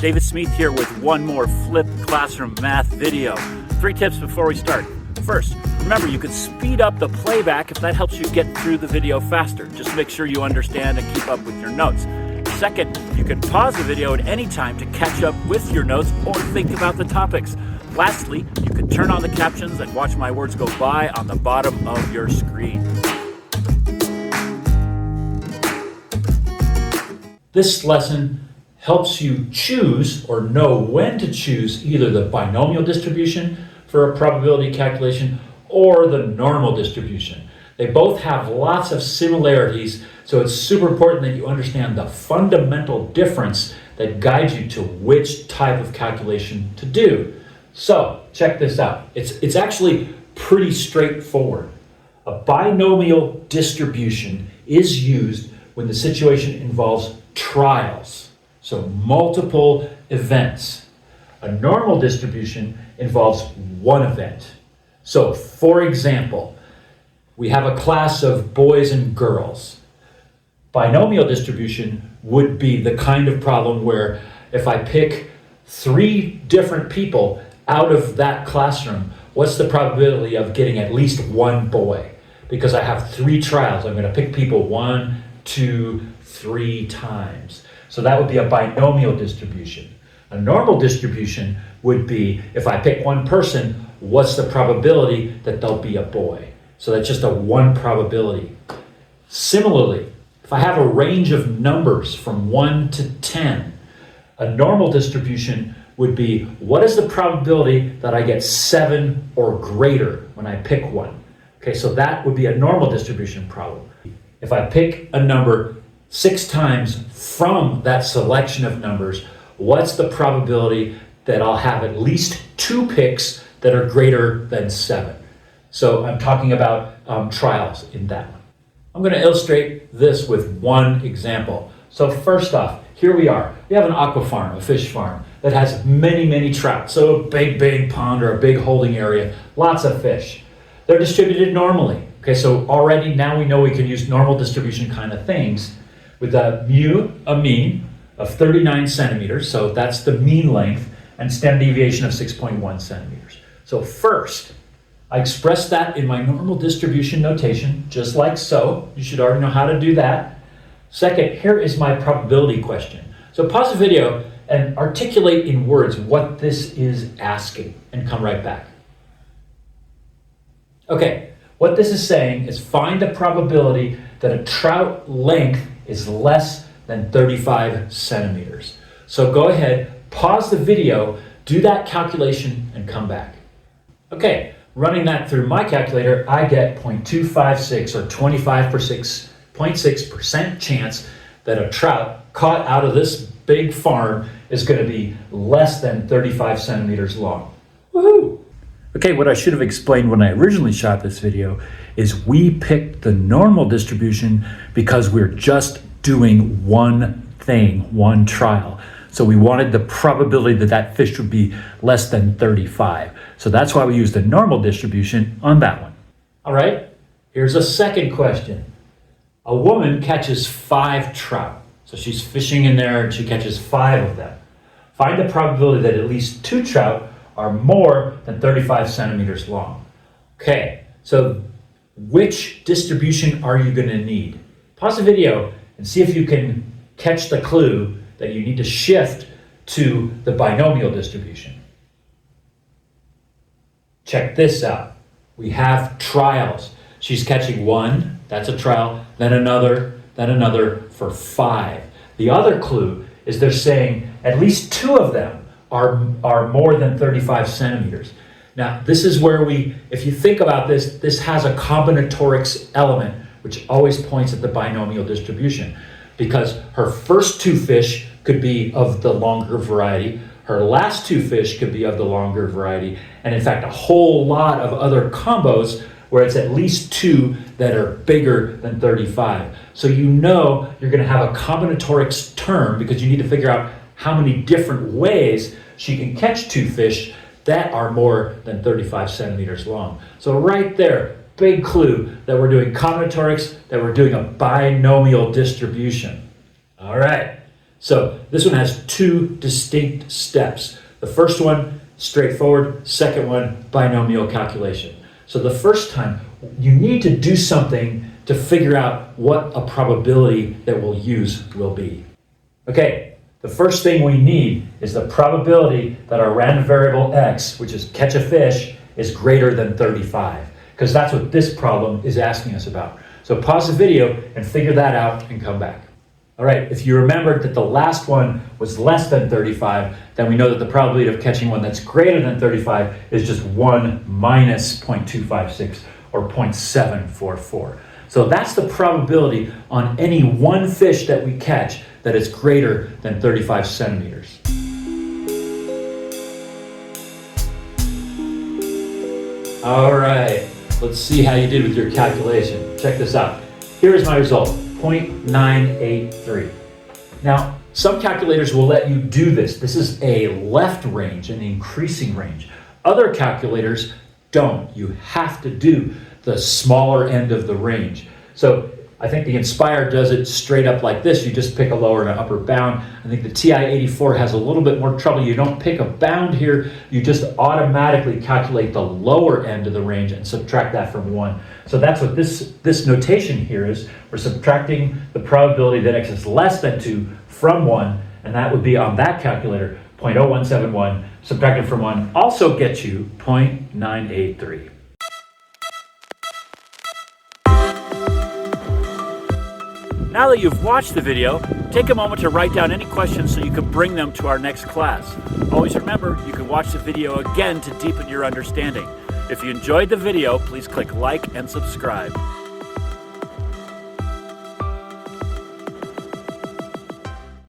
David Smith here with one more flipped classroom math video. 3 tips before we start. First, remember you can speed up the playback if that helps you get through the video faster. Just make sure you understand and keep up with your notes. Second, you can pause the video at any time to catch up with your notes or think about the topics. Lastly, you can turn on the captions and watch my words go by on the bottom of your screen. This lesson helps you choose or know when to choose either the binomial distribution for a probability calculation or the normal distribution. They both have lots of similarities, so it's super important that you understand the fundamental difference that guides you to which type of calculation to do. So check this out. It's actually pretty straightforward. A binomial distribution is used when the situation involves trials, so multiple events. A normal distribution involves one event. So for example, we have a class of boys and girls. Binomial distribution would be the kind of problem where if I pick 3 different people out of that classroom, what's the probability of getting at least one boy? Because I have 3 trials, I'm going to pick people 1, 2, 3 times. So that would be a binomial distribution. A normal distribution would be, if I pick one person, what's the probability that there'll be a boy? So that's just a 1 probability. Similarly, if I have a range of numbers from 1 to 10, a normal distribution would be, what is the probability that I get 7 or greater when I pick one? Okay, so that would be a normal distribution problem. If I pick a number 6 times from that selection of numbers, what's the probability that I'll have at least 2 picks that are greater than 7? So I'm talking about trials in that one. I'm going to illustrate this with one example. So first off, here we are. We have an aqua farm, a fish farm, that has many trout. So a big pond or a big holding area, lots of fish. They're distributed normally. Okay, so already now we know we can use normal distribution kind of things with a mean of 39 centimeters. So that's the mean length, and standard deviation of 6.1 centimeters. So first, I express that in my normal distribution notation, just like so. You should already know how to do that. Second, here is my probability question. So pause the video and articulate in words what this is asking, and come right back. Okay, what this is saying is find the probability that a trout length is less than 35 centimeters. So go ahead, pause the video, do that calculation, and come back. Okay, running that through my calculator, I get 0.256 or 25.6% chance that a trout caught out of this big farm is going to be less than 35 centimeters long. Woohoo! Okay, what I should have explained when I originally shot this video is we picked the normal distribution because we're just doing one thing, one trial. So we wanted the probability that that fish would be less than 35. So that's why we used the normal distribution on that one. All right, here's a second question. A woman catches 5 trout. So she's fishing in there and she catches 5 of them. Find the probability that at least 2 trout are more than 35 centimeters long. Okay, so which distribution are you going to need? Pause the video and see if you can catch the clue that you need to shift to the binomial distribution. Check this out. We have trials. She's catching 1, that's a trial, then another for 5. The other clue is they're saying at least 2 of them are more than 35 centimeters. Now, this is where if you think about this, this has a combinatorics element, which always points at the binomial distribution, because her first 2 fish could be of the longer variety, her last 2 fish could be of the longer variety, and in fact, a whole lot of other combos where it's at least 2 that are bigger than 35. So you know you're going to have a combinatorics term because you need to figure out how many different ways she can catch 2 fish that are more than 35 centimeters long. So right there, big clue that we're doing combinatorics, that we're doing a binomial distribution. All right, So this one has two distinct steps. The first one, straightforward. Second one, binomial calculation. So the first time, you need to do something to figure out what a probability that we'll use will be. Okay, the first thing we need is the probability that our random variable x, which is catch a fish, is greater than 35, because that's what this problem is asking us about. So pause the video and figure that out and come back. All right, if you remembered that the last one was less than 35, then we know that the probability of catching one that's greater than 35 is just 1 minus 0.256 or 0.744. So that's the probability on any one fish that we catch that is greater than 35 centimeters. All right, let's see how you did with your calculation. Check this out. Here is my result, 0.983. Now, some calculators will let you do this. This is a left range, an increasing range. Other calculators don't. You have to do the smaller end of the range. So I think the Inspire does it straight up like this. You just pick a lower and an upper bound. I think the TI-84 has a little bit more trouble. You don't pick a bound here. You just automatically calculate the lower end of the range and subtract that from 1. So that's what this notation here is. We're subtracting the probability that x is less than 2 from 1, and that would be on that calculator, 0.0171. Subtracted from 1 also gets you 0.983. Now that you've watched the video, take a moment to write down any questions so you can bring them to our next class. Always remember, you can watch the video again to deepen your understanding. If you enjoyed the video, please click like and subscribe.